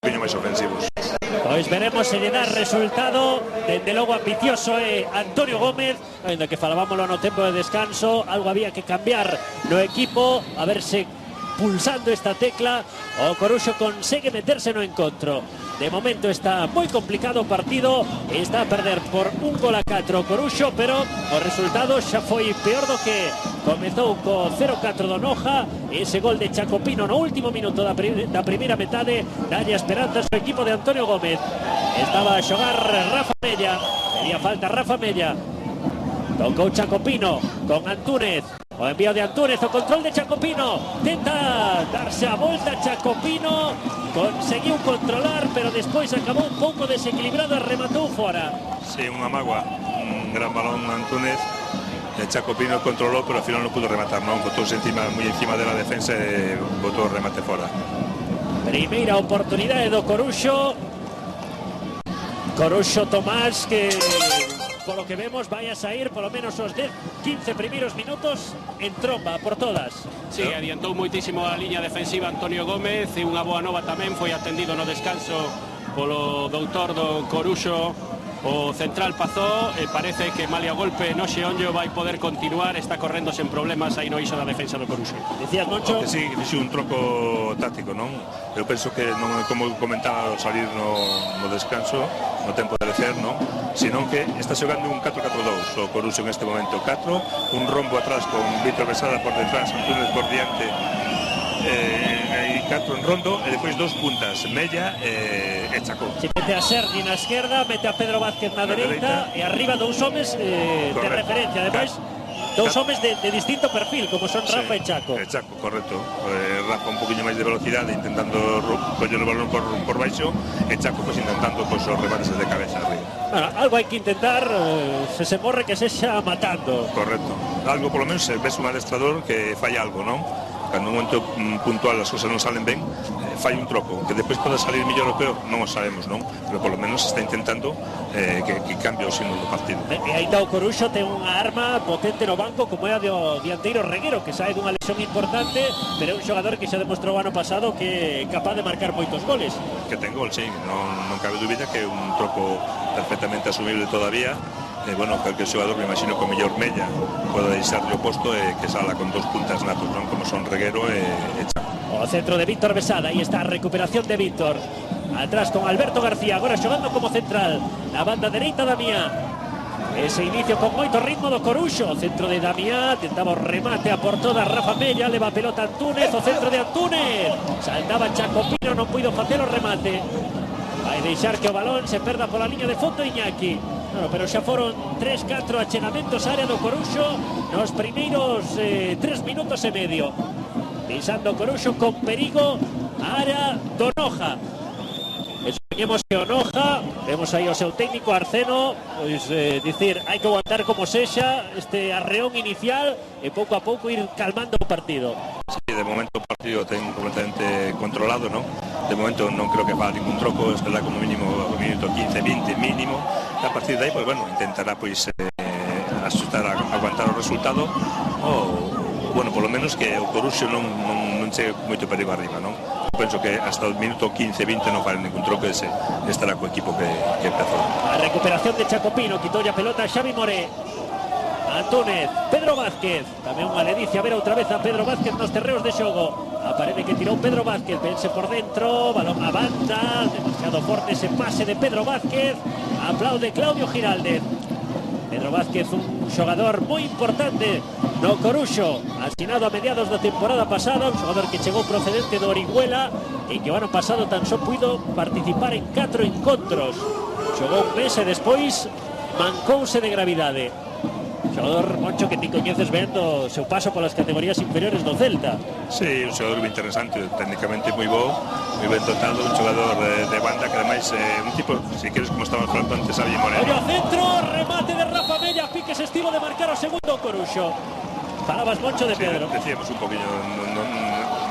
poquinho máis ofensivos. Pois veremos se lle dá resultado. Dende logo ambicioso Antonio Gómez, ainda que falábamoslo no tempo de descanso, algo había que cambiar no equipo, a verse pulsando esta tecla o Coruxo consegue meterse no encontro. De momento está moi complicado o partido, está a perder por 1-4 Coruxo, pero o resultado xa foi peor do que comezou co 0-4 do Noja. Ese gol de Chacopino no último minuto da primeira metade dalle esperanzas ao equipo de Antonio Gómez. Estaba a xogar Rafa Mella, sería falta Rafa Mella, tocou Chacopino con Antúnez. O envío de Antúnez, o control de Chacopino, tenta darse a volta Chacopino, conseguiu controlar, pero despois acabou un pouco desequilibrado e rematou fora. Sí, unha mágoa, un gran balón Antúnez, Chacopino controlou, pero ao final non pudo rematar, non, botouse moi encima de la defensa e botou o remate fora. Primeira oportunidade do Coruxo Tomás, que polo que vemos vai a sair polo menos os 10-15 primeiros minutos en tromba por todas. Sí, adiantou moitísimo a liña defensiva Antonio Gómez e unha boa nova tamén, foi atendido no descanso polo doutor do Coruxo, o central Pazó, e parece que malia golpe no Xeonllo vai poder continuar, está correndo sen problemas aí no iso da defensa do Coruxo. Dicías, Moncho? Que sí, que fixo un troco táctico, non? Eu penso que non, como comentaba ao salir no descanso, no tempo de lecer, non? Senón que está xogando un 4-4-2 o Coruxo en este momento, 4, un rombo atrás con Víctor Besada por detrás, Antúnez por diante, 4 en rondo e depois dos puntas, Mella e Chacó. Si mete a Sergi na esquerda, mete a Pedro Vázquez na dereita e arriba dous homes de referencia, ademais dous homes de distinto perfil, como son Rafa e Chaco. Chaco, correcto. Rafa un poquinho máis de velocidade, intentando coller o balón por baixo, e Chaco pues, intentando pues, os remates de cabeza arriba. Bueno, algo hai que intentar, se morre que se xa matando. Correcto. Algo, polo menos, ves un adestrador que falla algo, non? Cando un momento puntual as cousas non salen ben, fai un troco, que depois pode salir mellor ou peor, non o sabemos, non? Pero polo menos está intentando que cambie o signo do partido. E aí está o Coruxo, ten unha arma potente no banco como é a do dianteiro Reguero, que sae dunha lesión importante, pero é un xogador que xa demostrou o ano pasado que é capaz de marcar moitos goles. Que ten gol, sí, non cabe dúbida que é un troco perfectamente asumible todavía. Bueno, cualquier xogador, me imagino que o mellor Mella pode deixarle o posto e que sala con dos puntas natos, non? Como son Reguero e Chaco. O centro de Víctor Besada, aí está a recuperación de Víctor. Atrás con Alberto García, agora xogando como central. Na banda dereita Damián. Ese inicio con moito ritmo do Coruxo. O centro de Damián, tentaba o remate a por toda Rafa Mella, leva a pelota Antúnez, o centro de Antúnez. Saltaba Chacopino, non puido facer o remate. Vai deixar que o balón se perda pola liña de fondo Iñaki. Bueno, pero xa foron 3-4 achegamentos á área do Coruxo nos primeiros 3 minutos e medio. Pisando o Coruxo con perigo a área do Noja. Soñemos que o Noja, vemos aí o seu técnico Arceno, pois dicir, hai que aguantar como sexa este arreón inicial e pouco a pouco ir calmando o partido. Sí, de momento o partido ten completamente controlado, non? De momento non creo que faga ningún troco, esperará como mínimo o minuto 15-20 mínimo. A partir de aí, pues bueno, intentará pois asustar, aguantar o resultado ou, bueno, polo menos que o Coruxo non chegue moito perigo arriba, non? Penso que hasta o minuto 15-20 non fare ningún troco, ese estará co equipo que empezou. A recuperación de Chacopino, quitou a pelota Xavi Moré. Antúnez, Pedro Vázquez, tamén unha ledicia ver outra vez a Pedro Vázquez nos terreos de xogo. A parede que tirou Pedro Vázquez, vence por dentro, balón a banda, demasiado forte ese pase de Pedro Vázquez, aplaude Claudio Giraldez. Pedro Vázquez, un xogador moi importante no Coruxo, asinado a mediados da temporada pasada, un xogador que chegou procedente do Orihuela e que o ano pasado tan só puido participar en 4 encontros. Xogou un mes e despois mancouse de gravidade. Xogador, Moncho, que ti coñeces ben do seu paso polas categorías inferiores do Celta. Sí, un xogador moi interesante, técnicamente moi bo, moi ben dotado, un xogador de banda que ademais un tipo, si queres, como estábamos falando antes, Xavi Moreno. Ollo centro, remate de Rafa Mella, piques estilo de marcar o segundo Coruxo. Falabas, Moncho, de Pedro. Decíamos un poquinho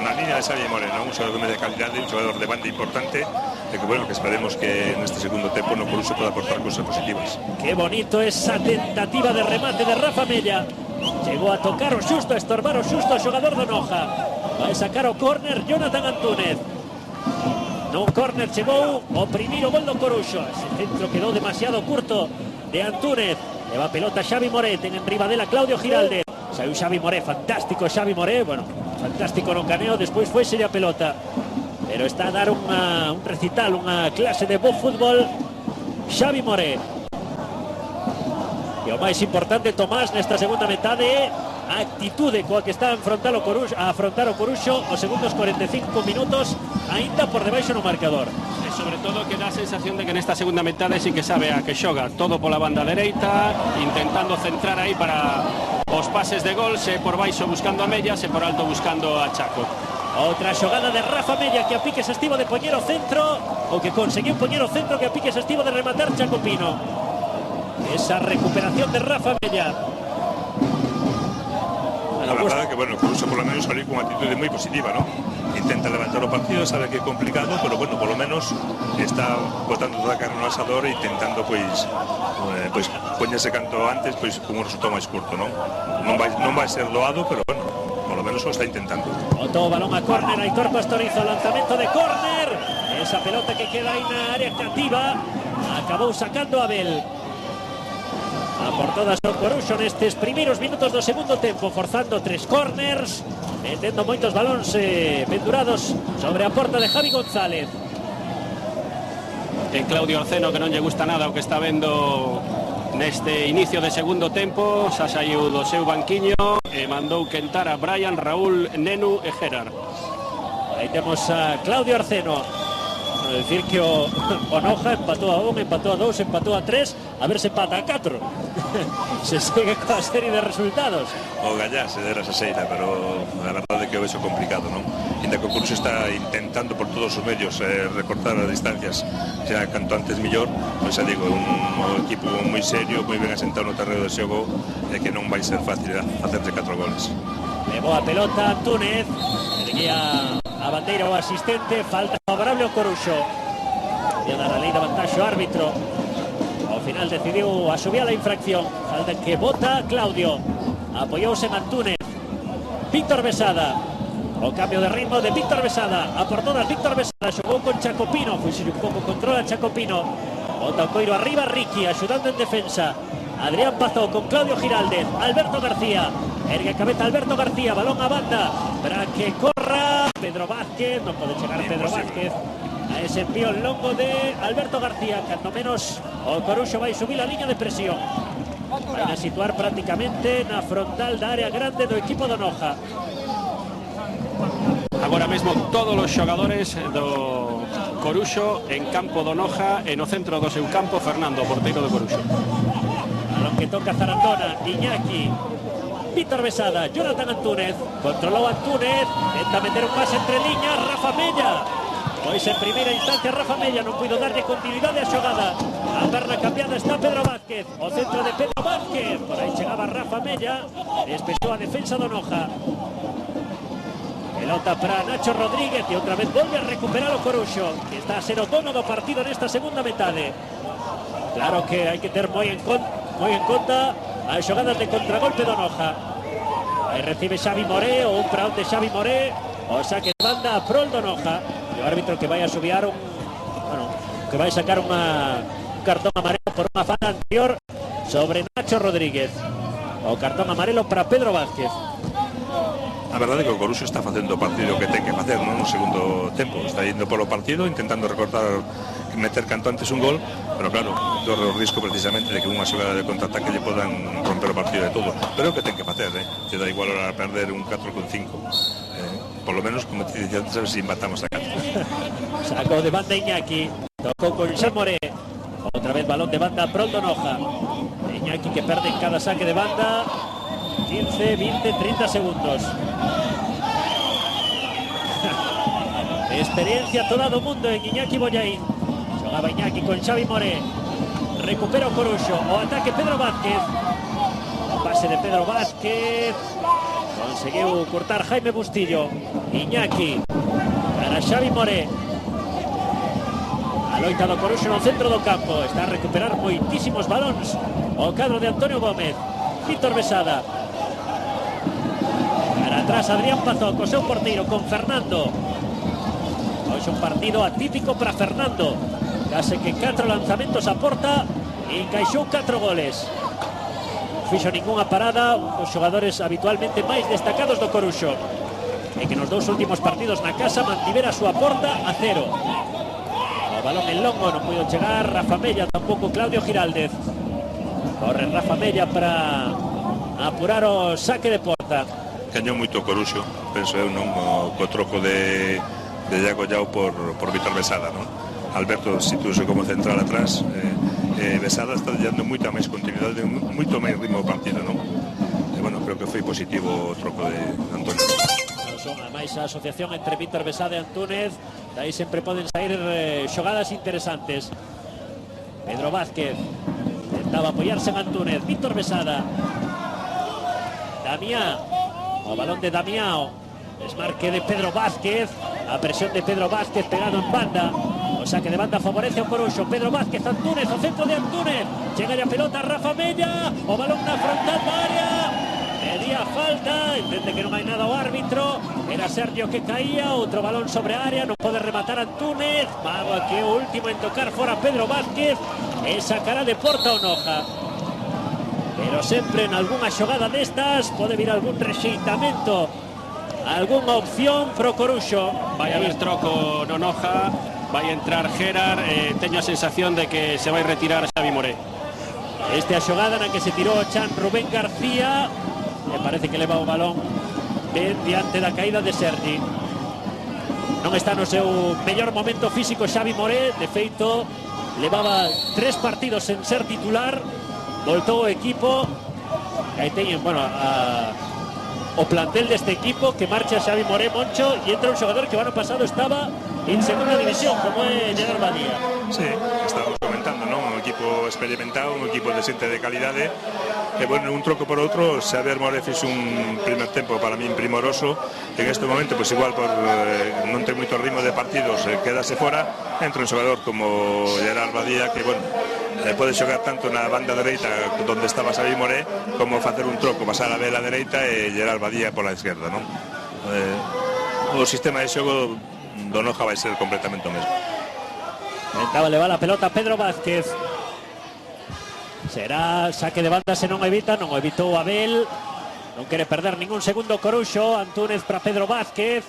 na línea de Xavi Moreno, un xogador de calidade, un xogador de banda importante, e que bueno, que esperemos que neste segundo tempo no Coruxo poda aportar cousas positivas. Qué bonito esa tentativa de remate de Rafa Mella. Chegou a tocar o xusto, a estorbar o xusto o xogador do Noja. Vai sacar o córner Jonathan Antúnez. nun córner chegou o primeiro gol do Coruxo. Ese centro quedou demasiado curto de Antúnez. Leva pelota Xavi Moré, ten en riba dela Claudio Giraldez. Saiu Xavi Moré, fantástico Xavi Moré, bueno, fantástico no caneo, despois foi a pelota. Pero está a dar un recital, unha clase de bo fútbol Xavi Moré. E o máis importante, Tomás, nesta segunda metade é a actitude coa que está a afrontar o Coruxo os segundos 45 minutos aínda por debaixo no marcador. E sobre todo que dá a sensación de que nesta segunda metade sí que sabe a que xoga todo pola banda dereita, intentando centrar aí para os pases de gol, se por baixo buscando a Mella, se por alto buscando a Chaco. Outra xogada de Rafa Mella que a piques estivo de poñer o centro, ou que conseguiu poñer o centro, que a piques estivo de rematar Chaco Pino. Esa recuperación de Rafa Mella. La verdad es que bueno, Coruxo por lo menos salió con una actitud muy positiva, ¿no? Intenta levantar el partido, sabe que es complicado, pero bueno, por lo menos está botando toda a carne no asador e intentando pues poñerse canto antes pues con un resultado máis curto, ¿no? Non vai ser doado, pero bueno, por lo menos lo está intentando. Otro balón a córner, Aitor Pastorizo, lanzamento de córner. Esa pelota que queda aí na área creativa, acabou sacando Abel. A por todas o Coruxo nestes primeiros minutos do segundo tempo, forzando 3 corners, metendo moitos balóns pendurados sobre a porta de Javi González. E Claudio Arceno, que non lle gusta nada o que está vendo neste inicio de segundo tempo, xa saiu do seu banquiño e mandou quentar a Brian, Raúl, Nenu e Gerard. Aí temos a Claudio Arceno. Decir que o Noja empatou a 1, empatou a 2, empatou a 3, a ver se empata a 4. Se sigue coa serie de resultados. O Gallá se dera esa seira, pero a verdade é que o vexo complicado, non? Ainda que o Coruxo está intentando por todos os medios recortar as distancias, xa canto antes mellor, pois xa digo, un equipo moi serio, moi ben asentado no terreno de xogo, e que non vai ser fácil facerse 4 goles. Levou a pelota Antúnez, erguía a bandeira o asistente, falta favorable ao Coruxo. E a dar a lei da vantaxe o árbitro. Ao final decidiu asubir a infracción. Falta que bota Claudio. Apoyouse en Antúnez. Víctor Besada. O cambio de ritmo de Víctor Besada. A por todas Víctor Besada. Xogou con Chacopino. Fuxe un pouco controla Chacopino. Bota o coiro arriba Ricky, axudando en defensa. Adrián Pazó con Claudio Giraldez. Alberto García. Ergue cabeza Alberto García. Balón a banda para que corra Pedro Vázquez. Non pode chegar Pedro Vázquez a ese envío longo de Alberto García. Cando menos o Coruxo vai subir a liña de presión. Vai a situar prácticamente na frontal da área grande do equipo do Noja. Agora mesmo todos os xogadores do Coruxo en campo do Noja e no centro do seu campo Fernando, porteiro do Coruxo. A lo que toca Zarandona, Iñaki, Víctor Besada, Jonathan Antúnez, controlou Antúnez, tenta meter un pase entre liñas, Rafa Mella. Pois en primeira instancia Rafa Mella non puido darlle continuidade a xogada. A perna cambiada está Pedro Vázquez, o centro de Pedro Vázquez. Por aí chegaba Rafa Mella, despexou a defensa do Noja. Pelota para Nacho Rodríguez e outra vez volve a recuperar o Coruxo, que está a ser o dono do partido nesta segunda metade. Claro que hai que ter moi en conta as xogadas de contragolpe do Noja. Aí recibe Xavi Moré, o un para onde Xavi Moré, o saque de banda a prol do Noja. E o árbitro que vai a subiar que vai sacar un cartón amarelo por unha falta anterior sobre Nacho Rodríguez. O cartón amarelo para Pedro Vázquez. A verdade é que o Coruxo está facendo o partido que ten que facer, non? No segundo tempo está indo polo partido, intentando recortar, meter canto antes un gol, pero claro, corre o risco precisamente de que unha xogada de contraataque lle podan romper o partido de todo, pero é o que ten que facer, te dá igual a perder un 4 con 5, por lo menos, como te dicía antes, a ver si empatamos a 4. Sacó de banda Iñaki, tocó con Xavi Moré, otra vez balón de banda pronto Noja. Iñaki que perde en cada saque de banda 15, 20, 30 segundos. Experiencia toda do mundo en Iñaki Bollaín. Xogaba Iñaki con Xavi Moré. Recupera o Coruxo, o ataque Pedro Vázquez. O pase de Pedro Vázquez. Conseguiu cortar Jaime Bustillo. Iñaki para Xavi Moré. A loita do Coruxo no centro do campo. Está a recuperar moitísimos balóns o cadro de Antonio Gómez. Víctor Besada. Para atrás Adrián Pazó co seu porteiro con Fernando. O Hoxe un partido atípico para Fernando. Case que 4 lanzamentos a porta e encaixou 4 goles. Non fixo ningunha parada, os xogadores habitualmente máis destacados do Coruxo. E que nos 2 últimos partidos na casa mantivera a súa porta a 0. O balón en longo non puido chegar Rafa Mella, tampouco Claudio Giraldez. Corre Rafa Mella para apurar o saque de porta. Gañou moito o Coruxo, penso eu, non, co troco de Iago Yao por Víctor Besada, non? Alberto situouse como central atrás, Besada está dando moita máis continuidade, moito máis ritmo do partido, non? E, bueno, creo que foi positivo o troco de Antonio. Ademais, a asociación entre Víctor Besada e Antúnez, de aí sempre poden sair xogadas interesantes. Pedro Vázquez intentaba apoiarse en Antúnez. Víctor Besada, Damián, o balón de Damián, desmarque de Pedro Vázquez, a presión de Pedro Vázquez pegado en banda, o saque de banda favorece ao Coruxo. Pedro Vázquez, Antúnez, o centro de Antúnez, chega a pelota Rafa Mella, o balón na frontal da área, pedía falta, entende que non hai nada o árbitro, era Sergio que caía, outro balón sobre a área, non pode rematar Antúnez, mago que o último en tocar fora Pedro Vázquez, e sacará de porta o Noja. Pero sempre en algunha xogada destas pode vir algún rexeitamento, algunha opción pro Coruxo. Vai haber troco no Noja, vai entrar Gerard, teño a sensación de que se vai retirar Xavi Moré. Esta é a xogada na que se tirou o chan Rubén García, me parece que leva o balón ben diante da caída de Sergi. Non está no seu mellor momento físico Xavi Moré, de feito levaba 3 partidos en ser titular, voltou o equipo, e aí teñen, bueno, o plantel deste equipo, que marcha Xavi Moré, Moncho, e entra un xogador que o ano pasado estaba en segunda división, como é Gerard Badía. Sí, estábamos comentando, non? Un equipo experimentado, un equipo de xente de calidade, e, bueno, un troco por outro, Xavier Moré fixe un primer tempo para min primoroso. En este momento, pues igual por non ter moito ritmo de partidos, quedase fora, entra un xogador como Gerard Badía, que, bueno, pode xogar tanto na banda dereita donde estaba Xavi Moré, como facer un troco, pasar a vela dereita e Gerard Badía pola esquerda, non? O sistema de xogo do Noja vai ser completamente o mesmo. Intentaba levar a pelota Pedro Vázquez. Será saque de banda se non evita, non o evitou Abel. Non quere perder ningún segundo Coruxo. Antúnez para Pedro Vázquez.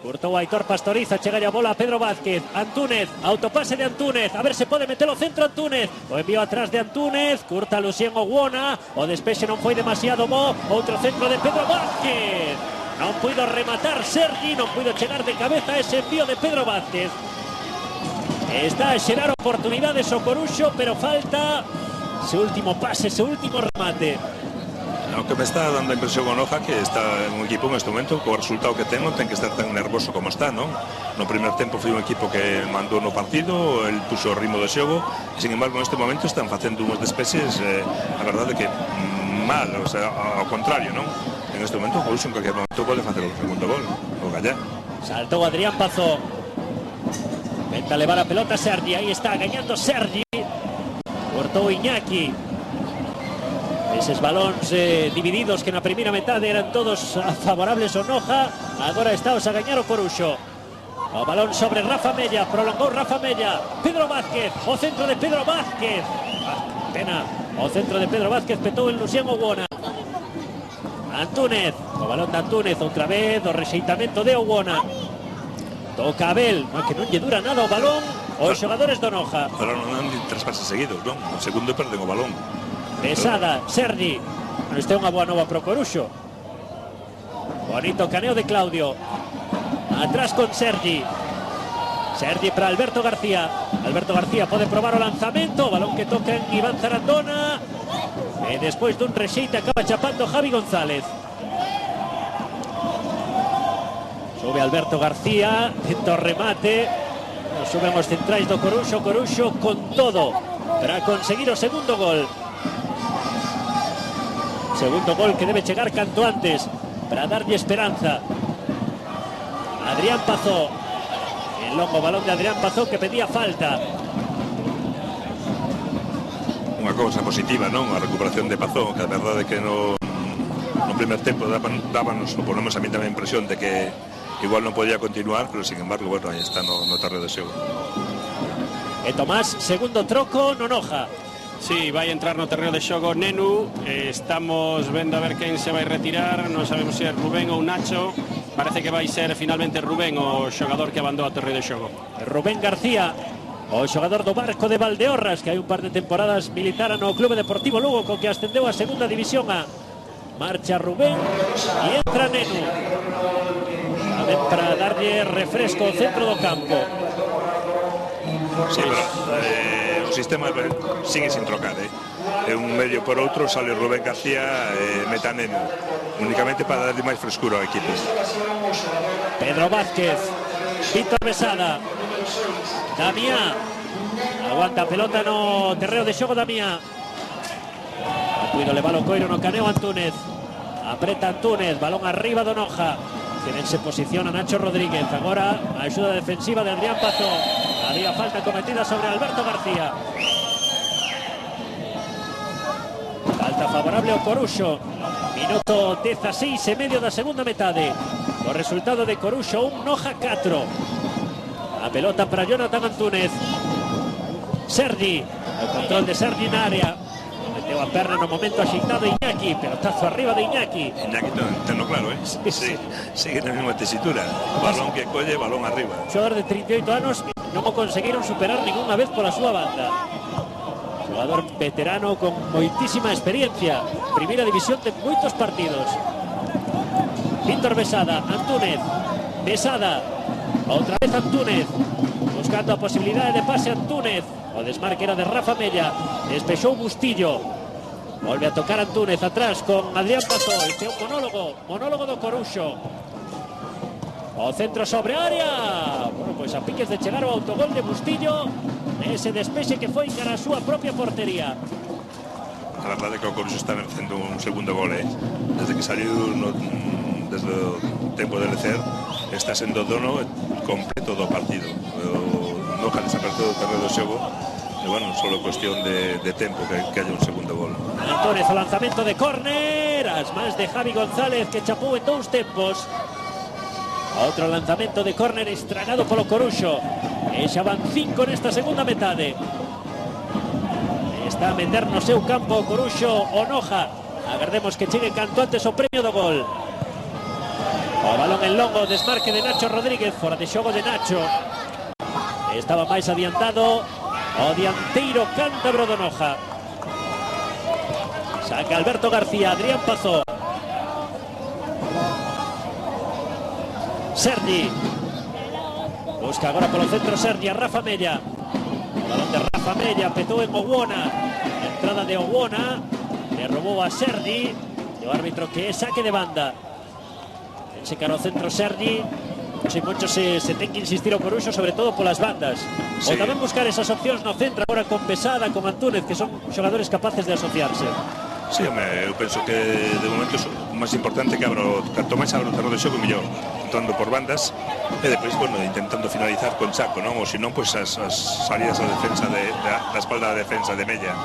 Curtou Aitor Pastoriza, chega a bola a Pedro Vázquez. Antúnez, autopase de Antúnez, a ver se pode meter o centro Antúnez. O envío atrás de Antúnez, curta Lucien Oguona. O despexe non foi demasiado bo. Outro centro de Pedro Vázquez. Non puido rematar Sergi, non puido chegar de cabeza ese envío de Pedro Vázquez. Está a xerar oportunidades o Coruxo, pero falta ese último pase, ese último remate. O que me está dando a impresión o Noja que está un equipo en este momento, co resultado que ten que estar tan nervoso como está, non? No primer tempo foi un equipo que mandou no partido, el puxo o ritmo do xogo, e, sin embargo, en este momento están facendo unhos despeses, a verdade que mal, o sea, ao contrario, non? En este momento o Coruxo en cualquier momento pode facer o segundo gol, o Gallá. Saltou Adrián Pazó. Intenta levar a pelota Sergi, aí está, gañando Sergi. Cortou Iñaki. Eses balóns divididos que na primeira metade eran todos favorables ao Noja, agora estáos a gañar o Coruxo. O balón sobre Rafa Mella, prolongou Rafa Mella. Pedro Vázquez, o centro de Pedro Vázquez. Pena, o centro de Pedro Vázquez petou en Lucien Oguona. Antúnez, o balón de Antúnez outra vez, o rexeitamento de Oguona. Toca Abel, que non lle dura nada o balón os xogadores do Noja. Ahora non dan 3 pases seguidos, non? O segundo perden o balón. Besada, Sergi. Este é unha boa nova pro Coruxo. Bonito caneo de Claudio. Atrás con Sergi. Sergi para Alberto García. Alberto García pode probar o lanzamento. O balón que toca en Iván Zarandona. E despois dun rexeite acaba chapando Javi González. Sube Alberto García, tenta o remate. Suben os centrais do Coruxo. Coruxo con todo para conseguir o segundo gol. Segundo gol que debe chegar canto antes para darlle esperanza. Adrián Pazó. El longo balón de Adrián Pazó que pedía falta. Unha cousa positiva, non? A recuperación de Pazó, que a verdade é que no primer tempo dábanos, o ponemos a mí tamén a impresión de que igual no podía continuar, pero sin embargo, bueno, aí está no terreo de xogo. E Tomás, segundo troco, non Noja. Sí, vai entrar no terreo de xogo Nenu. Estamos vendo a ver quen se vai retirar. Non sabemos se é Rubén ou Nacho. Parece que vai ser finalmente Rubén o xogador que abandona o terreo de xogo. Rubén García, o xogador do Barco de Valdeorras, que hai un par de temporadas militara no Clube Deportivo Lugo, co que ascendeu a segunda división A. Marcha Rubén e entra Nenu. Tamén para darlle refresco ao centro do campo. Sí, pero o sistema sigue sin trocar, un medio por outro, sale Rubén García, meta Nenu, únicamente para darle máis frescura ao equipo. Pedro Vázquez, Víctor Besada, Damián, aguanta a pelota no terreo de xogo Damián. Cuido le balón Coiro no caneo Antúnez. Apreta Antúnez, balón arriba do Noja. Se posiciona Nacho Rodríguez. Agora a axuda defensiva de Adrián Pazó. Había falta cometida sobre Alberto García. Falta favorable ao Coruxo. Minuto 16 e medio da segunda metade. O resultado de Coruxo 1, Noja 4. A pelota para Jonathan Antúnez. Sergi, o control de Sergi na área. Meteu a perna no momento axeitado Iñaki, pelotazo arriba de Iñaki. Iñaki tenlo claro, sí, sigue na mesma tesitura. Balón que colle, balón arriba. Xogador de 38 anos, non o conseguiron superar ninguna vez pola súa banda. Xogador veterano con moitísima experiencia. Primeira división de moitos partidos. Víctor Besada, Antúnez. Besada, outra vez Antúnez. Buscando a posibilidade de pase Antúnez. O desmarque era de Rafa Mella. Despexou Bustillo. Volve a tocar Antúnez atrás con Adrián Pazó. Este é un monólogo do Coruxo. O centro sobre área. Bueno, pois a piques de chegar o autogol de Bustillo. Ese despexe que foi cara a súa propia portería. A verdade é que o Coruxo está merecendo un segundo gol, Desde que saliu desde o tempo de lecer, está sendo dono completo do partido. Noja desapareceu do terreo do xogo e, bueno, solo cuestión de tempo que haya un segundo gol. Antúnez, o lanzamento de córner, as mans de Javi González, que chapou en 2 tempos. Outro lanzamento de córner estragado polo Coruxo. E xa van 5 nesta segunda metade. Está a meter no seu campo o Coruxo o Noja. Agardemos que chegue canto antes o premio do gol. O balón en longo, desmarque de Nacho Rodríguez, fora de xogo de Nacho. Estaba máis adiantado o dianteiro cántabro do Noja. Saca Alberto García, Adrián Pazó. Sergi. Busca agora polo centro Sergi a Rafa Mella. O balón de Rafa Mella, petou en Owona. A entrada de Owona. Le robou a Sergi. E o árbitro que é saque de banda. Se cara ao centro Sergi. Sei moito se ten que insistir o Coruxo, sobre todo polas bandas. Sí. Ou tamén buscar esas opcións no centro, agora con Besada, con Antúnez, que son xogadores capaces de asociarse. Sí, eu penso que de momento o máis importante que canto máis abro o terreo de xogo mellor, entrando por bandas e depois, bueno, intentando finalizar con Chaco, non? Ou senón, pois as salidas a defensa da espalda da defensa de Mella.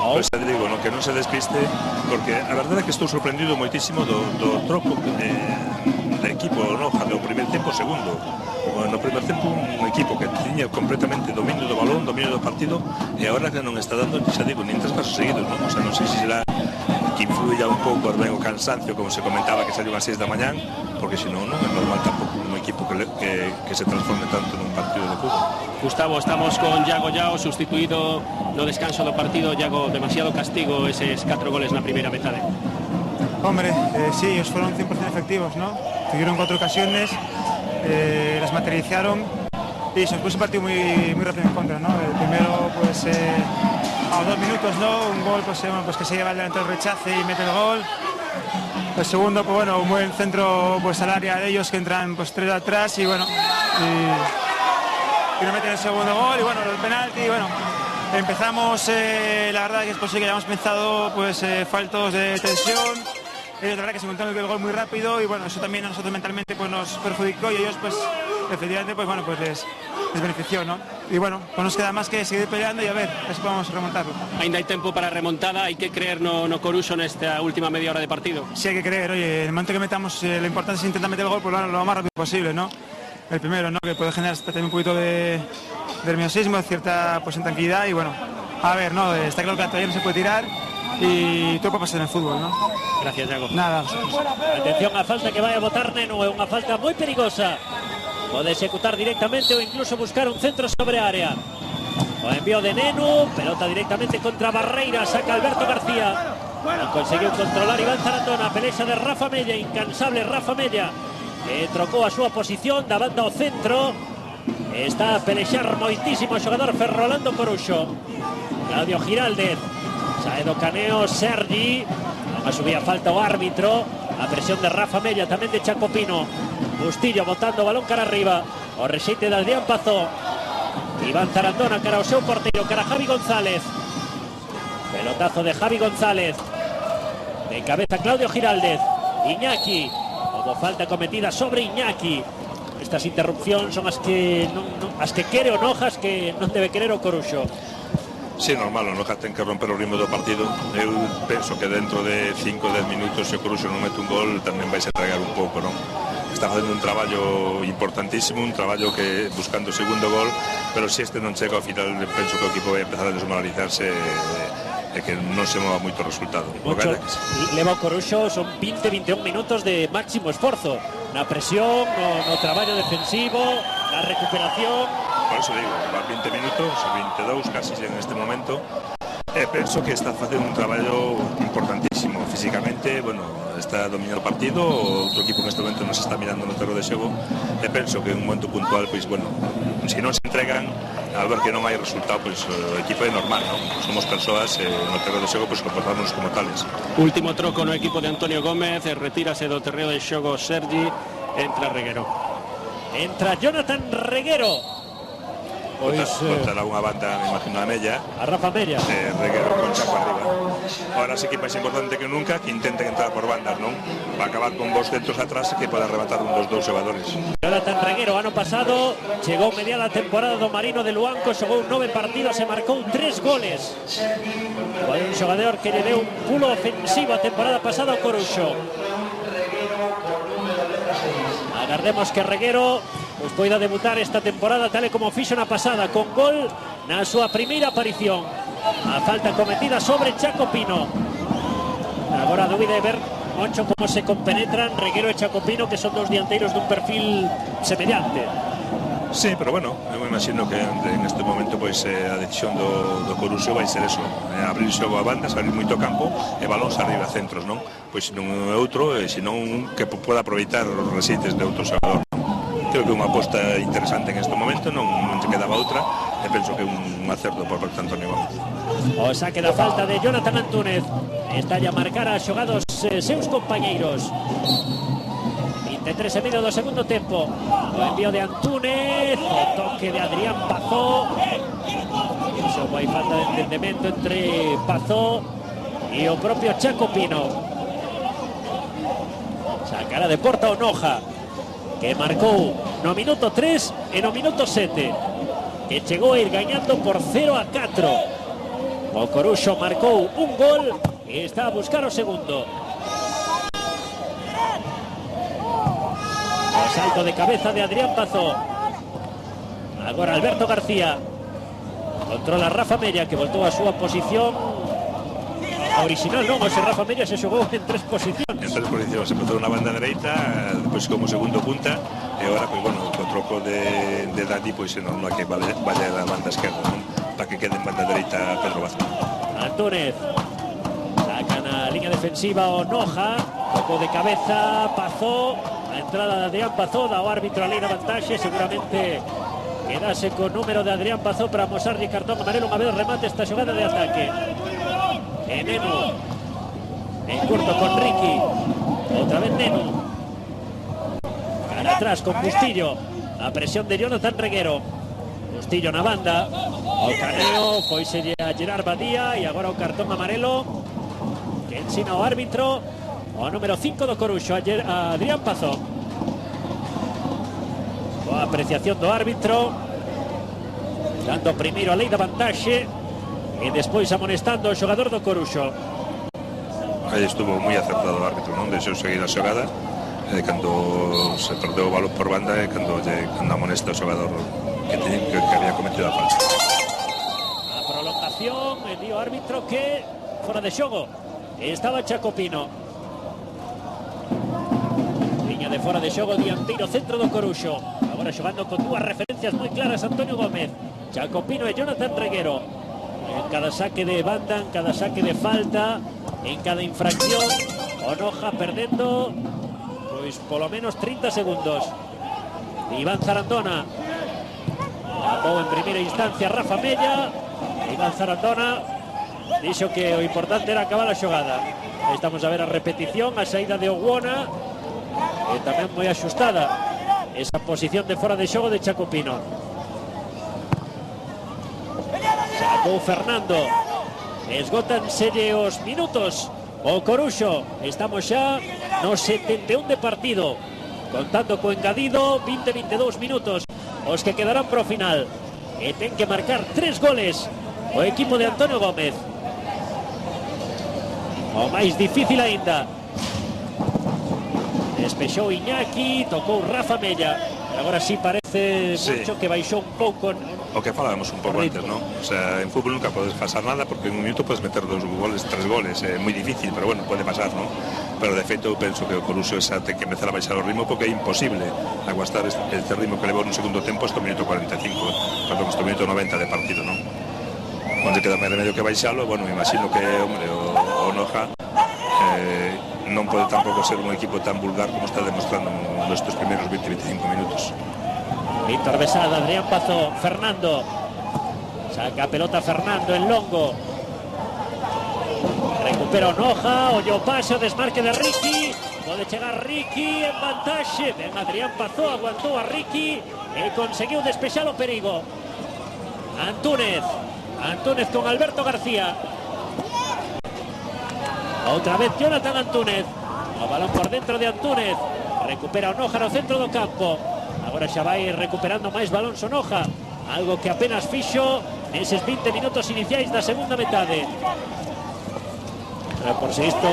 Pois te digo, que non se despiste, porque a verdade é que estou sorprendido moitísimo do troco de equipo Noja do primer tempo ao segundo. No primer tempo un equipo que tiña completamente dominio do balón, dominio do partido, e agora que non está dando, xa digo, nin 3 pasos seguidos, non? O sea, non sei se será que influye ya un pouco ben o cansancio, como se comentaba, que salió a 6 da mañán, porque senón non é normal tampouco un equipo que se transforme tanto nun partido de fútbol. Gustavo, estamos con Yago Yao, sustituído no descanso do partido. Yago, demasiado castigo eses 4 goles na primeira metade. Hombre, sí, ellos fueron 100% efectivos, ¿no? Tuvieron 4 ocasiones, las materializaron y se puso un partido muy rápido en contra, ¿no? El primero, pues, a los 2 minutos, ¿no? Un gol, pues que se lleva el delantero, rechace y mete el gol. El segundo, pues bueno, un buen centro, pues al área de ellos, que entran pues 3 atrás y bueno, y no meten el segundo gol y bueno, el penalti, y bueno. Empezamos, la verdad que es posible que hayamos pensado pues faltos de tensión. Ellos la verdad que se encontraron el gol muy rápido y bueno, eso también a nosotros mentalmente pues nos perjudicó y ellos pues efectivamente pues bueno, pues les benefició, ¿no? Y bueno, pues nos queda más que seguir peleando y a ver si podemos remontarlo. Ainda hai tempo para remontada, hai que creer no Coruxo nesta última media hora de partido. Sí, hay que creer, oye, en el momento que metamos, lo importante es intentar meter el gol pues, lo más rápido posible, ¿no? El primero, ¿no? Que puede generar también un poquito de nerviosismo, de cierta pues, intranquilidad y bueno, a ver, ¿no? Está claro que todavía no se puede tirar y todo puede pasar en el fútbol, ¿no? Gracias, Iago. Nada. Atención a falta que vai a botar Nenu, é unha falta moi perigosa. Pode executar directamente ou incluso buscar un centro sobre a área. O envío de Nenu, pelota directamente contra Barreira, saca Alberto García. Non conseguiu controlar Iván Zarandona, pelexa de Rafa Mella, incansable Rafa Mella, que trocou a súa posición da banda ao centro. Está a pelexar moitísimo o xogador Ferrolando Coruxo. Claudio Giraldez, sae do caneo Sergi, non asubía falta o árbitro. A presión de Rafa Mella, tamén de Chaco Pino. Bustillo botando o balón cara arriba, o rexeite de Adrián Pazó. Iván Zarandona cara ao seu porteiro, cara a Javi González. Pelotazo de Javi González. De cabeza Claudio Giraldez. Iñaki. Como falta cometida sobre Iñaki. Estas interrupcións son as que as que quere o Nojas, que non debe querer o Coruxo. Sí, normal, o Nojas ten que romper o ritmo do partido. Eu penso que dentro de 5-10 minutos se o Coruxo non mete un gol tamén vai se entregar un pouco, non? Está facendo un traballo importantísimo, un traballo que buscando o segundo gol, pero se este non chega ao final penso que o equipo vai empezar a desmoralizarse e que non se mova moito o resultado. Leva o Coruxo, son 20-21 minutos de máximo esforzo na presión, no traballo defensivo, na recuperación. Por eso digo, van 20 minutos, 22 casi en este momento. Penso que está facendo un traballo importantísimo físicamente, bueno, está dominando o partido, o outro equipo neste momento non se está mirando no terreno de xogo, e penso que en un momento puntual, pois, bueno, se non se entregan, a ver que non hai resultado, pois o equipo é normal, non? Somos persoas no terreno de xogo, pois comportarnos como tales. Último troco no equipo de Antonio Gómez, retírase do terreno de xogo Sergi, entra Reguero. Entra Jonathan Reguero. Contará unha banda, me imagino, a Mella. A Rafa Mella. Reguero con Chaco arriba. Ahora sí que é máis importante que nunca que intenten entrar por bandas, non? Para acabar con dos centros atrás que poda rematar un dos dous xogadores. Jonathan Reguero, ano pasado, chegou mediada a temporada do Marino de Luanco, xogou 9 partidos e marcou 3 goles. Foi un xogador que lle deu un pulo ofensivo a temporada pasada ao Coruxo. Agardemos que Reguero pues poida debutar esta temporada tal e como fixo na pasada, con gol na súa primeira aparición. A falta cometida sobre Chaco Pino. Agora a dúbida é ver Moncho como se compenetran Reguero e Chaco Pino, que son dos dianteiros dun perfil semellante. Sí, pero bueno, eu imagino que en este momento pois a decisión do Coruxo vai ser eso, abrir xogo a bandas, abrir moito campo e balóns arriba, centros, non? Pois non é outro, senón que poda aproveitar os resites de outro xogador. Creo que é unha aposta interesante en este momento, non se quedaba outra, e penso que é un acerto por parte de Antonio Gómez. O saque da falta de Jonathan Antúnez, está a marcar a xogados seus compañeiros. 23 e medio do segundo tempo. O envío de Antúnez, o toque de Adrián Pazó. Iso vai falta de entendemento entre Pazó e o propio Chaco Pino. Sacará de porta o Noja, que marcou no minuto 3 e no minuto 7, que chegou a ir gañando por 0-4. O Coruxo marcou un gol e está a buscar o segundo. O salto de cabeza de Adrián Pazó. Agora Alberto García controla Rafa Mella, que voltou a súa posición original, non? O Rafa Mella se xogou en 3 posicións. En 3 posicións, empezou na banda dereita, depois como segundo punta, e agora, pois, bueno, co troco de Dani, pois, non hai que vaya da banda esquerda, non? Para que quede en banda dereita Pedro Vázquez. Antúnez sacan a liña defensiva o Noja, toco de cabeza Pazó, a entrada de Adrián Pazó, da o árbitro a lei da vantaxe, seguramente quedase con número de Adrián Pazó para amosarlle cartón amarelo unha vez remate esta xogada de ataque. Nenu en curto con Ricky, otra vez Nenu, cara atrás con Bustillo, a presión de Jonathan Reguero. Bustillo na banda, o caneo foise a Gerard Badía e agora o cartón amarelo que ensina o árbitro o número 5 do Coruxo, a Adrián Pazó. Boa apreciación do árbitro, dando primeiro a lei da vantaxe e despois amonestando o xogador do Coruxo. Aí estuvo moi acertado o árbitro, non deixou seguir a xogada cando se perdeu o balón por banda e cando amonesta o xogador que había cometido a falta. A prolongación, e dio o árbitro que fora de xogo estaba Chacopino. Liña de fora de xogo, dianteiro centro do Coruxo. Agora xogando con dúas referencias moi claras, Antonio Gómez, Chacopino e Jonathan Reguero. En cada saque de banda, en cada saque de falta, en cada infracción, Onoja perdendo pois polo menos 30 segundos. Iván Zarandona tapou en primeira instancia Rafa Mella. Iván Zarandona dixo que o importante era acabar a xogada. Aí estamos a ver a repetición, a saída de Oguona, e tamén moi axustada esa posición de fora de xogo de Chacopino. Sacou Fernando, esgótanselle os minutos o Coruxo. Estamos xa no 71 de partido, contando co engadido 20-22 minutos os que quedarán pro final, e ten que marcar 3 goles o equipo de Antonio Gómez. O máis difícil aínda. Despexou Iñaki, tocou Rafa Mella. Agora sí parece mucho que baixou un pouco o que falábamos un pouco antes, ¿no? O sea, en fútbol nunca podes pasar nada porque en un minuto puedes meter 2 goles, 3 goles, é moi difícil, pero bueno, pode pasar, ¿no? Pero de feito eu penso que o Coruxo ten que empezar a baixar o ritmo porque é imposible aguantar este ritmo que levou no segundo tempo hasta o minuto 45, perdón, hasta o minuto 90 de partido, ¿no? Onde queda máis remedio que baixalo, bueno, me imagino que, hombre, o Noja non pode tampouco ser un equipo tan vulgar como está demostrando nestes primeiros 20-25 minutos. Víctor Besada, Adrián Pazó, Fernando. Saca pelota Fernando en longo. Recupera Onoja, ollo pase, o desmarque de Ricky. Pode chegar Ricky en vantaxe. Ben, Adrián Pazó aguantou a Ricky e conseguiu despexar o perigo. Antúnez con Alberto García. Outra vez Jonathan Antúnez. O balón por dentro de Antúnez. Recupera Onoja no centro do campo. Agora xa vai recuperando máis balóns Onoja, algo que apenas fixo neses 20 minutos iniciais da segunda metade. Pero por si isto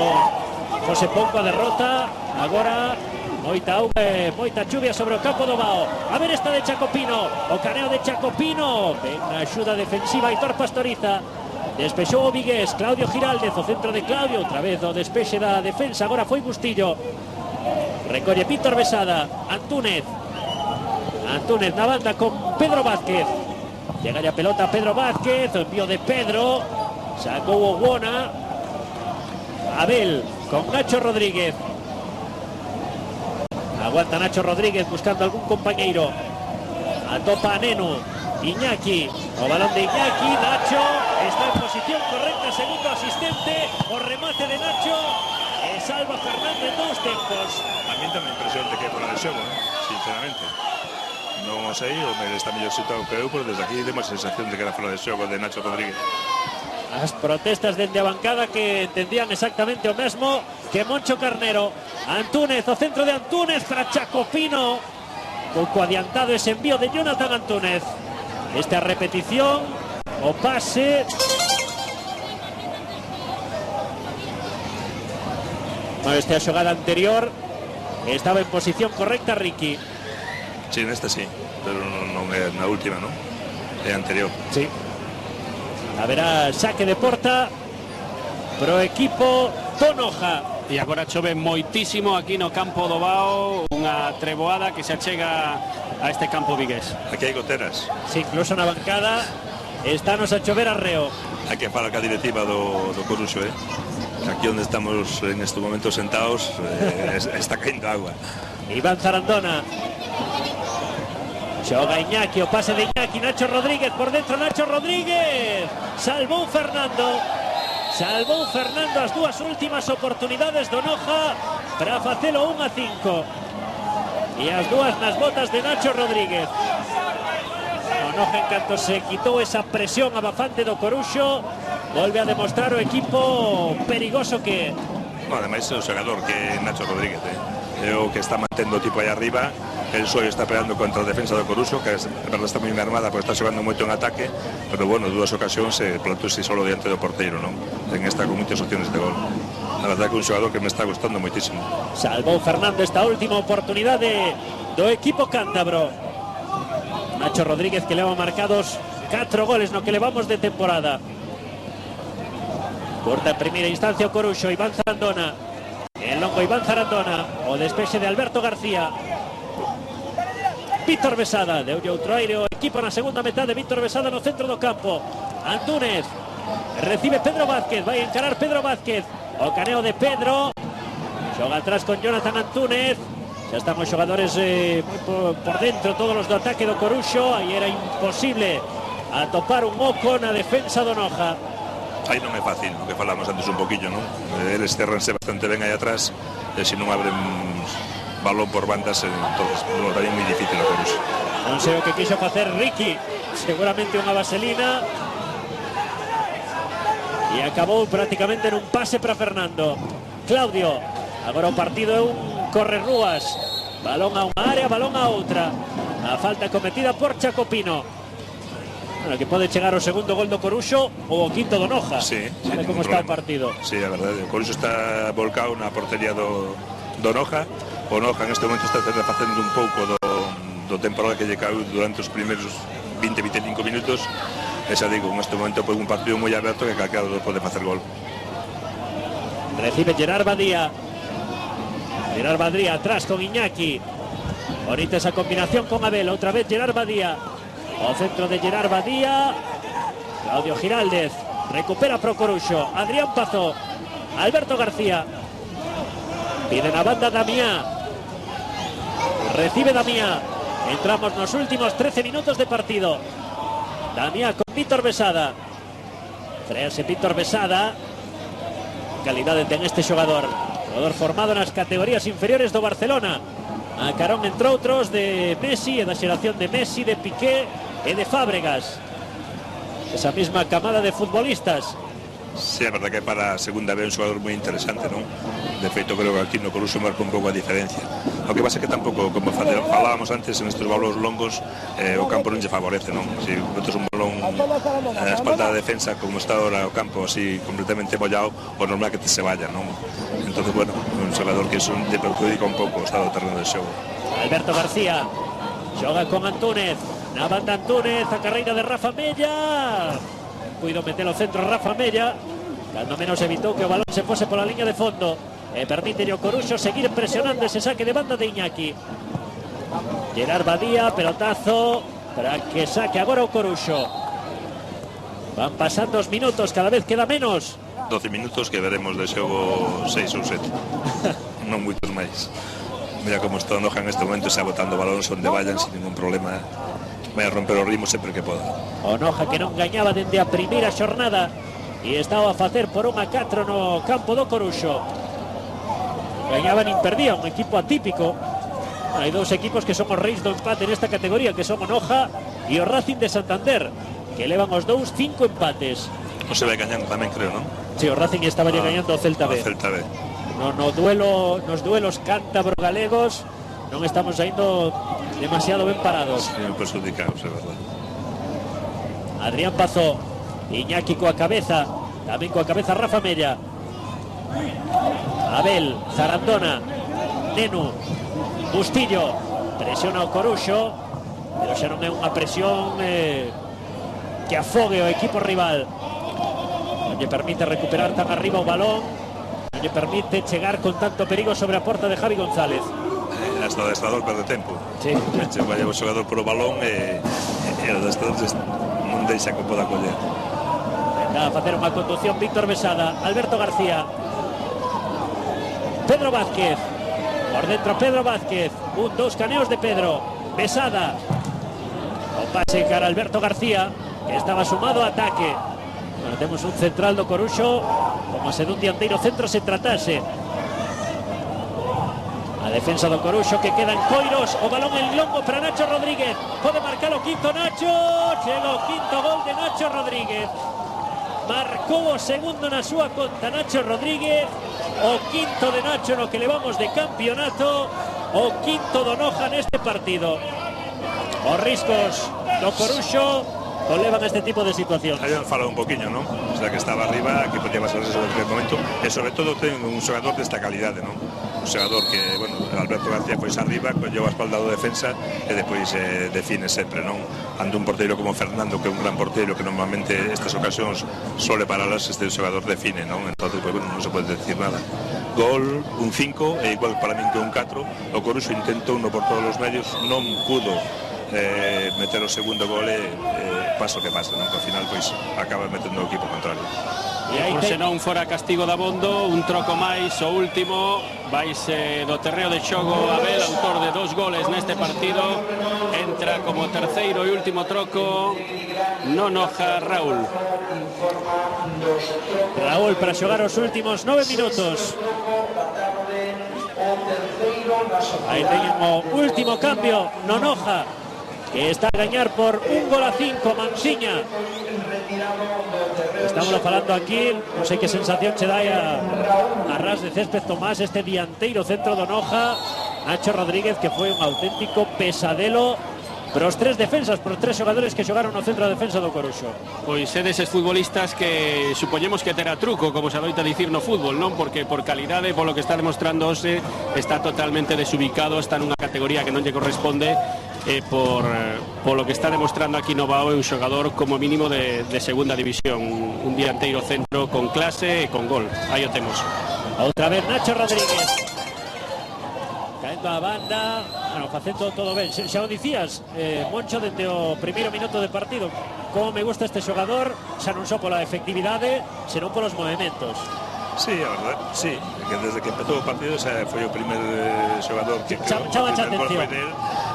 fose pouco a derrota, agora moita auga e moita chuvia sobre o campo do Bao. A ver esta de Chacopino, o caneo de Chacopino, ben na axuda defensiva Aitor Pastoriza. Despexou o vigués, Claudio Giraldez, o centro de Claudio, outra vez o despexe da defensa, agora foi Bustillo. Recolle Víctor Besada, Antúnez na banda con Pedro Vázquez. Llega ya pelota Pedro Vázquez, o envío de Pedro, sacou Oguona. Abel con Nacho Rodríguez. Aguanta Nacho Rodríguez buscando algún compañeiro. Atopa a Nenu, Iñaki, o balón de Iñaki. Nacho está en posición correcta, segundo asistente, o remate de Nacho e salva Fernando en 2 tempos. A mí tamén impresión de que é fora de xogo, sinceramente. Non o sei, o me está mellor situado que eu, pero desde aquí temos a sensación de que era fora de xogo de Nacho Rodríguez. As protestas dende a bancada que entendían exactamente o mesmo que Moncho Carnero. Antúnez, o centro de Antúnez para Chacopino. Pouco adiantado ese envío de Jonathan Antúnez. Esta repetición, o pase. Bueno, esta xogada anterior estaba en posición correcta Ricky. Sí, nesta sí, pero non é na última, non? É anterior. Sí. Haberá saque de porta pro equipo Tonoja. E agora chove moitísimo aquí no campo do Bao, unha treboada que se achega a este campo vigués. Aquí hai goteras. Sí, incluso na bancada estános a chover arreo. Hai que falar ca directiva do Coruxo, aquí onde estamos en este momento sentados está caindo agua. Iván Zarandona. Xoga Iñaki, o pase de Iñaki, Nacho Rodríguez por dentro, Nacho Rodríguez. Salvou Fernando as dúas últimas oportunidades do Noja para facelo 1-5. E as dúas nas botas de Nacho Rodríguez. O Noja, en canto se quitou esa presión abafante do Coruxo, volve a demostrar o equipo perigoso que é. Ademais, o xogador que é Nacho Rodríguez, é o que está mantendo o tipo aí arriba, el Sueño está peleando contra a defensa do Coruxo, que a verdade está moi mermada porque está xogando moito en ataque, pero bueno, dúas ocasións plantouse solo diante do porteiro, non? En esta con muitas opciones de gol. A verdade que un xogador que me está gustando moitísimo. Salvou Fernando esta última oportunidade do equipo cántabro. Nacho Rodríguez, que leva marcados 4 goles no que levamos de temporada. Corta en primeira instancia o Coruxo, Iván Zarandona. El longo Iván Zarandona, o despexe de Alberto García. Víctor Besada, de outro aire o equipo na segunda metade. Víctor Besada no centro do campo. Antúnez, recibe Pedro Vázquez, vai encarar Pedro Vázquez. O caneo de Pedro, xoga atrás con Jonathan Antúnez. Xa están os xogadores por dentro, todos os do ataque do Coruxo. Aí era imposible atopar un oco na defensa do Noja. Aí non é fácil, o que falamos antes un poquillo, non? Eles cerranse bastante ben aí atrás, e se non abren balón por bandas, entonces lo daría moi difícil a Coruxo. Non sei o que quixo facer Ricky, seguramente unha vaselina, e acabou prácticamente nun pase para Fernando. Claudio, agora o partido é un correrrúas, balón a unha área, balón a outra. A falta cometida por Chacopino. Bueno, que pode chegar o segundo gol do Coruxo ou o quinto do Noja. Sí, Sabe como está o partido. Sí, a verdade, o Coruxo está volcado na portería do Noja. O Noja en este momento está refacendo un pouco do temporada que lle caeu durante os primeiros 20-25 minutos. E xa digo, en este momento foi un partido moi aberto que calquera pode facer gol. Recibe Gerard Badía. Gerard Badía atrás con Iñaki. Bonita esa combinación con Abel. Outra vez Gerard Badía. O centro de Gerard Badía. Claudio Giraldez. Recupera pro Coruxo. Adrián Pazó. Alberto García. Pide na banda Damiá. Recibe Damiá. Entramos nos últimos 13 minutos de partido. Damiá con Víctor Besada. Frease Víctor Besada. Calidade ten este xogador. Xogador formado nas categorías inferiores do Barcelona. A carón, entre outros, de Messi e da xeración de Messi, de Piqué e de Fábregas. Esa mesma camada de futbolistas. Sí, a verdade que para a segunda vez un xogador moi interesante, non? De feito, creo que aquí no Coruxo marca un pouco a diferencia. O que pasa é que tampouco, como falábamos antes, en estes balóns longos, o campo non lle favorece, non? Se botas un balón a espalda da defensa, como está ahora o campo así completamente mollado, o normal que te se vaya, non? Entonces, bueno, un xogador que te perjudica un pouco o estado do terreno de xogo. Alberto García xoga con Antúnez. Na banda Antúnez, a carreira de Rafa Mella. Puido meter o centro Rafa Mella, cando menos evitou que o balón se fose pola liña de fondo. E permite o Coruxo seguir presionando ese saque de banda de Iñaki. Gerard Badía, pelotazo para que saque agora o Coruxo. Van pasando os minutos, cada vez queda menos. 12 minutos que veremos de xogo 6 ou 7. Non moitos máis. Mira como está o Noja en este momento, xa botando balóns onde vayan sin ningún problema. Vai a romper o ritmo sempre que poda. O Noja que non gañaba dende a primeira xornada e estaba a facer por 1-4 no campo do Coruxo. Gañaban imperdía, un equipo atípico. Hai dous equipos que son os reis do empate nesta categoría, que son o Noja e o Racing de Santander, que levan os dous 5 empates. Non se vai gañando tamén, creo, non? Si, o Racing estaba gañando o Celta B. Celta B. Nos duelos cántabro-galegos non estamos saindo demasiado ben parados. Sí, perjudicados, é verdade. Adrián Pazó, Iñaki coa cabeza, tamén coa cabeza Rafa Mella. Abel, Zarandona, Nenu, Bustillo, presiona o Coruxo, pero xa non é unha presión que afogue o equipo rival. Non lle permite recuperar tan arriba o balón, non lle permite chegar con tanto perigo sobre a porta de Javi González. Hasta o adestrador perde tempo. Sí. Vai o xogador polo balón e o adestrador non deixa que poda coller. Tenta facer unha conducción Víctor Besada, Alberto García, Pedro Vázquez, por dentro Pedro Vázquez, dos caneos de Pedro, Besada, o pase cara Alberto García, que estaba sumado a ataque. Bueno, temos un central do Coruxo como se dun dianteiro centro se tratase. A defensa do Coruxo que queda en coiros, o balón en longo para Nacho Rodríguez, pode marcar o quinto Nacho, chega o quinto gol de Nacho Rodríguez. Marcou o segundo na súa conta Nacho Rodríguez, o quinto de Nacho no que levamos de campeonato, o quinto do Noja neste partido. Os riscos do Coruxo conlevan este tipo de situacións. Aí fala un poquinho, non? O sea, que estaba arriba, que podía pasar eso en aquel momento, e sobre todo ten un xogador desta calidade, non? Un xogador que, bueno, Alberto García pois arriba, colleu a espalda do defensa e depois define sempre, non? Ante un porteiro como Fernando, que é un gran porteiro, que normalmente estas ocasións sole paralas, este xogador define, non? Entonces, pues, bueno, non se pode decir nada. Gol, un 5, e igual para min que un 4. O Coruxo intentou uno por todos os medios, non pudo meter o segundo gol e paso que pasa, non? Que ao final pois acaba metendo o equipo contrario. E por se non fora castigo da Bondo, un troco máis, o último vaise do terreo de xogo Abel, autor de 2 goles neste partido. Entra como terceiro e último troco no Noja Raúl. Raúl para xogar os últimos 9 minutos. Aí teñen o último cambio no Noja, que está a gañar por 1-5 Mansiña. Estamos falando aquí, non sei que sensación che dai a ras de césped Tomás, este dianteiro centro do Noja, Nacho Rodríguez, que foi un auténtico pesadelo para os 3 defensas, para os 3 xogadores que xogaron no centro de defensa do Coruxo. Pois é deses futbolistas que supoñemos que terá truco, como se adoita dicir no fútbol, non? Porque por calidade, polo que está demostrando hoxe, está totalmente desubicado, está nunha categoría que non lle corresponde. Por lo que está demostrando aquí Novao, é un xogador como mínimo de segunda división, un dianteiro centro con clase e con gol. Aí o temos. Outra vez Nacho Rodríguez caendo a banda, bueno, facendo todo ben. Xa o dicías, Moncho, dende o primeiro minuto de partido, como me gusta este xogador, xa non só pola efectividade, senón polos movimentos. Sí, a verdad, sí, que desde que empezou o partido xa foi o primer xogador que chama a atención.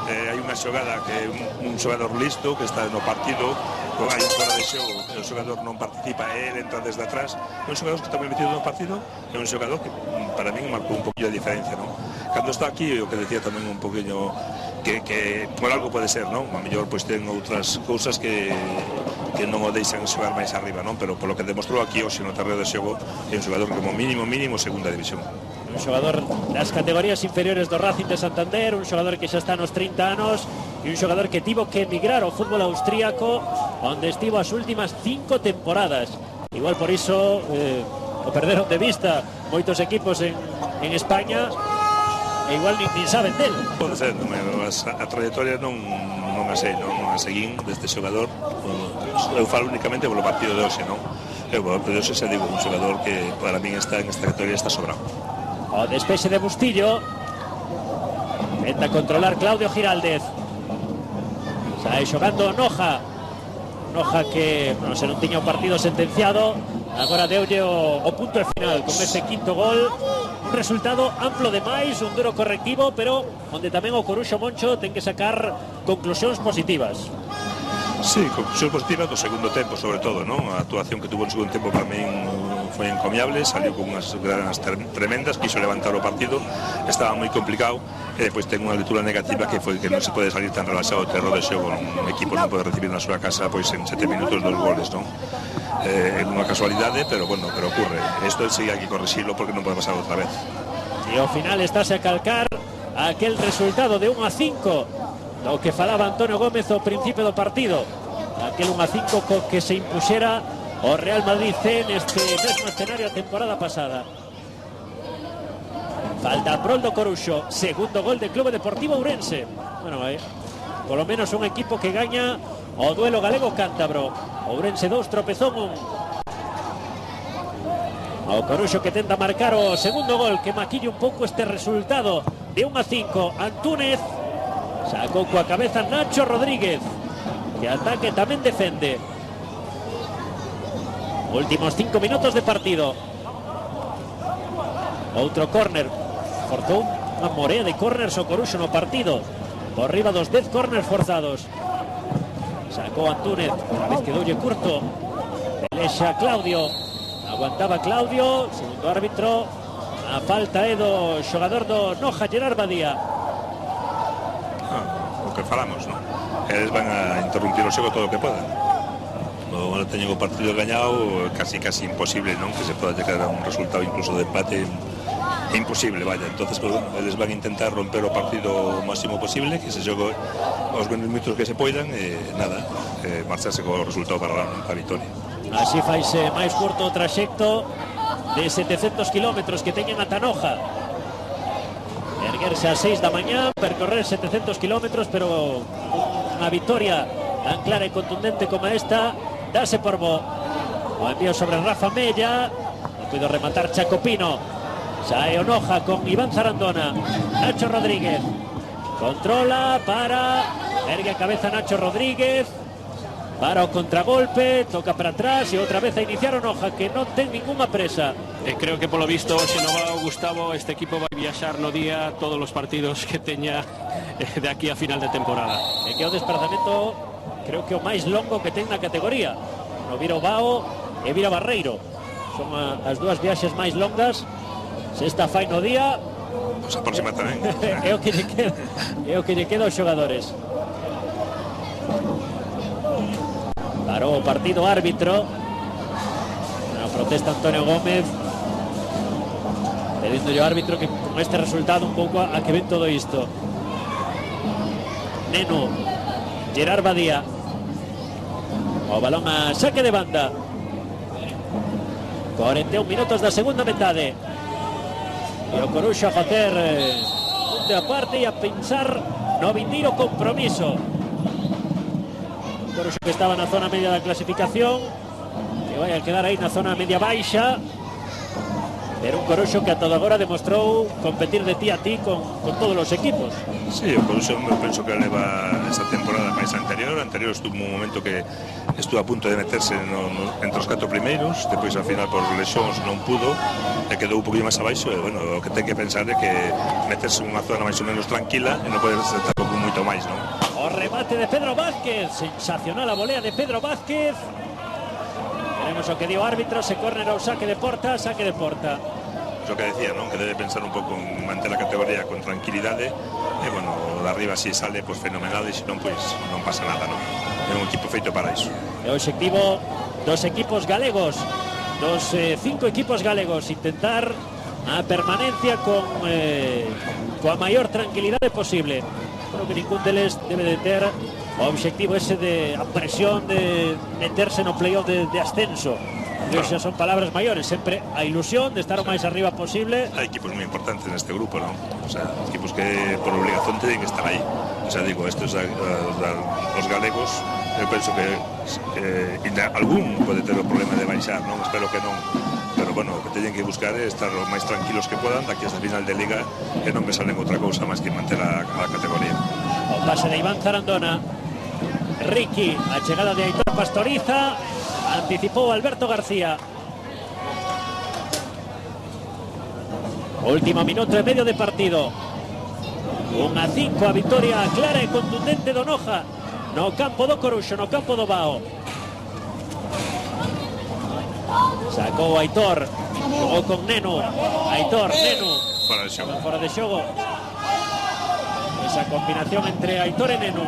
Hai unha xogada que un xogador listo que está no partido, hai un fora de xogo, o xogador non participa, él entra desde atrás, é un xogador que está moi metido no partido, é un xogador que para min marcou un poquillo de diferencia, non? Cando está aquí, o que decía tamén un poquinho que por algo pode ser, non? A mellor pois ten outras cousas que non o deixan xogar máis arriba, non? Pero polo que demostrou aquí hoxe no terreo de xogo, é un xogador como mínimo segunda división. Un xogador das categorías inferiores do Racing de Santander, un xogador que xa está nos 30 anos e un xogador que tivo que emigrar ao fútbol austríaco, onde estivo as últimas 5 temporadas. Igual por iso o perderon de vista moitos equipos en España, e igual nin saben del. Pode ser, a trayectoria non a sei, non a seguín deste xogador. Eu falo únicamente polo partido de hoxe, non? Eu polo partido de hoxe xa digo, un xogador que para min está en esta categoría, está sobrado. O despexe de Bustillo, tenta controlar Claudio Giraldez, sai xogando Noja que bueno, se non tiña o partido sentenciado, agora deulle o punto e final con este quinto gol. Un resultado amplo demais, un duro correctivo, pero onde tamén o Coruxo, Moncho, ten que sacar conclusións positivas. Sí, conclusións positivas do segundo tempo, sobre todo, non? A actuación que tuvo en segundo tempo para min foi encomiable, saliu con unhas granas tremendas, quiso levantar o partido, estaba moi complicado, e depois ten unha lectura negativa que foi que non se pode salir tan relaxado do terreno de xogo, un equipo non pode recibir na súa casa pois en 7 minutos 2 goles, non? É unha casualidade, pero bueno, pero ocurre. Isto sí hai que corrixirlo porque non pode pasar outra vez. E ao final estáse a calcar aquel resultado de 1-5 do que falaba Antonio Gómez ao principio do partido, aquel 1-5 co que se impuxera o Real Madrid C neste mesmo escenario a temporada pasada. Falta a prol do Coruxo, segundo gol do Clube Deportivo Ourense. Bueno, polo menos un equipo que gaña o duelo galego-cántabro. Ourense 2, Tropezón 1. O Coruxo que tenta marcar o segundo gol, que maquille un pouco este resultado de 1-5. Antúnez sacou coa cabeza Nacho Rodríguez, que ataque tamén defende. Últimos 5 minutos de partido. Outro córner. Forzou unha morea de córners o Coruxo no partido, por riba dos 10 córners forzados. Sacou Antúnez, unha vez que doulle curto, pelexa Claudio, aguantaba Claudio, segundo árbitro, a falta é do xogador do Noja, Gerard Badía. O que falamos, non? Eles van a interrumpir o xogo todo o que podan. Agora teñen o partido gañado, casi imposible, non? Que se poda chegar a un resultado incluso de empate imposible, vaya. Entonces, pues bueno, eles van a intentar romper o partido o máximo posible, que se xogue os minutos que se poidan e nada, marcharse co resultado para a vitória. Así faise máis curto o traxecto de 700 kilómetros que teñen a Tanoja. Erguerse a 6 da mañá, percorrer 700 kilómetros, pero unha victoria tan clara e contundente como esta dase por bo. O envío sobre Rafa Mella, no puido rematar Chacopino, sae Onoja con Iván Zarandona. Nacho Rodríguez controla, ergue a cabeza Nacho Rodríguez, para o contragolpe, toca para atrás e outra vez a iniciar Onoja, que non ten ningunha presa. Creo que polo visto, se non va o Gustavo, este equipo vai viaxar no día todos os partidos que teña de aquí a final de temporada. E que o desplazamento creo que o máis longo que ten na categoría, no Vira Bao e Vira Barreiro. Son as dúas viaxes máis longas. Se esta fai no día, Pois a próxima tamén. é o que lle queda aos xogadores. Parou o partido árbitro. Na protesta Antonio Gómez, pedindo ao árbitro que con este resultado un pouco a que ven todo isto. Neno, Gerard Badía, o balón a saque de banda. 41 minutos da segunda metade e o Coruxo a facer punte a parte e a pensar no vindeiro compromiso. O Coruxo que estaba na zona media da clasificación, que vai a quedar aí na zona media baixa, pero un Coruxo que a todo agora demostrou competir de ti a ti con todos os equipos. Sí, o Coruxo eu penso que leva esa temporada máis anterior estuvo un momento que estuvo a punto de meterse entre os 4 primeiros, depois ao final por lesións non pudo e quedou un poquinho máis abaixo e bueno, o que ten que pensar é que meterse nunha zona máis ou menos tranquila e non pode ser tampouco moito máis, non? O remate de Pedro Vázquez, sensacional a volea de Pedro Vázquez. Veremos o que dio o árbitro, se córner ao saque de porta. O que decía, non? Que debe pensar un pouco en manter a categoría con tranquilidade e, bueno, de arriba si sale, pues fenomenal, e se non, pues non pasa nada, non? É un equipo feito para iso. É o objetivo dos equipos galegos, dos 5 equipos galegos, intentar a permanencia coa maior tranquilidade posible. Creo que ningún deles debe de ter o objetivo ese de a presión de meterse no playoff de ascenso. Xa son palabras maiores, sempre a ilusión de estar o máis arriba posible. Hai equipos moi importantes neste grupo, non? O sea, equipos que por obligación teñen que estar aí. O sea, digo, estos os galegos, eu penso que algún pode ter o problema de baixar, non? Espero que non. Pero bueno, o que teñen que buscar é estar o máis tranquilos que podan daqui hasta final de liga e non me salen outra cousa máis que manter a categoría. O pase de Iván Zarandona, Ricky, a chegada de Aitor Pastoriza, anticipou Alberto García. Último minuto e medio de partido. 1-5 a victoria clara e contundente do Onoja no campo do Coruxo, no campo do Bao. Sacou Aitor, xogou con Neno. Aitor, Neno, fora de xogo. Esa combinación entre Aitor e Neno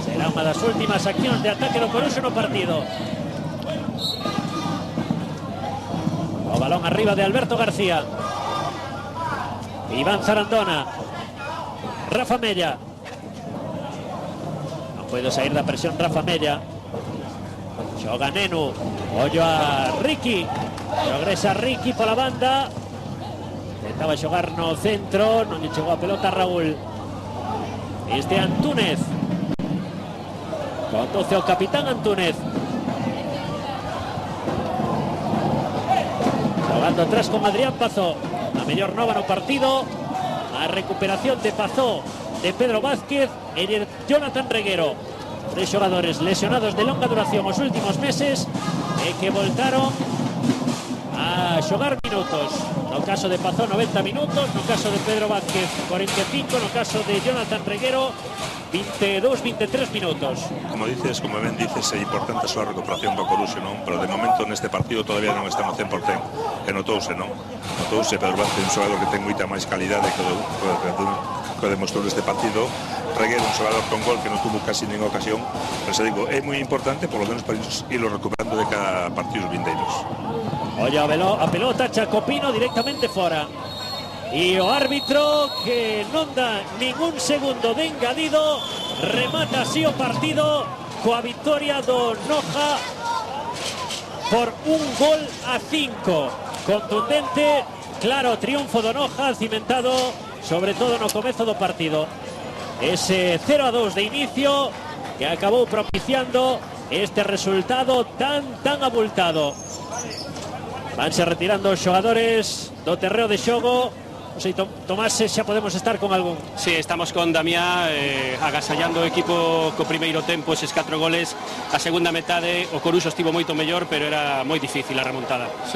será unha das últimas accións de ataque do Coruxo no partido. O balón arriba de Alberto García. Iván Zarandona, Rafa Mella. Non puedo sair da presión Rafa Mella. Xoga Nenu, ollo a Ricky, progresa Ricky pola banda, intentaba xogar no centro, non lle chegou a pelota a Raúl. Este Antúnez, conduce o capitán Antúnez, jogando atrás con Adrián Pazó, a mellor nova no partido, a recuperación de Pazó, de Pedro Vázquez e de Jonathan Reguero. 3 xogadores lesionados de longa duración os últimos meses e que voltaron a xogar minutos. No caso de Pazó 90 minutos, no caso de Pedro Vázquez 45, no caso de Jonathan Reguero 22-23 minutos. Como ben dices, é importante a súa recuperación do Coruxo, non? Pero de momento neste partido todavía non está no 100%. E notouse, non? Notouse Pedro Vázquez, un xogador que ten moita máis calidade que demostrou neste partido, Reguero, un xogador con gol que non tuvo casi ninguna ocasión, pero se digo, é moi importante por lo menos para irlo recuperando de cada partido vindeiros. Oye, a pelota Chacopino directamente fora. E o árbitro que non dá ningún segundo de engadido, remata así o partido coa victoria do Noja por 1-5. Contundente, claro, triunfo do Noja, cimentado sobre todo no comezo do partido. Ese 0-2 de inicio que acabou propiciando este resultado tan abultado. Vanse retirando os xogadores do terreo de xogo. Non sei, Tomás, xa podemos estar con algún. Sí, estamos con Damián agasallando o equipo co primeiro tempo, eses 4 goles. A segunda metade o Coruxo estivo moito mellor, pero era moi difícil a remontada. Sí,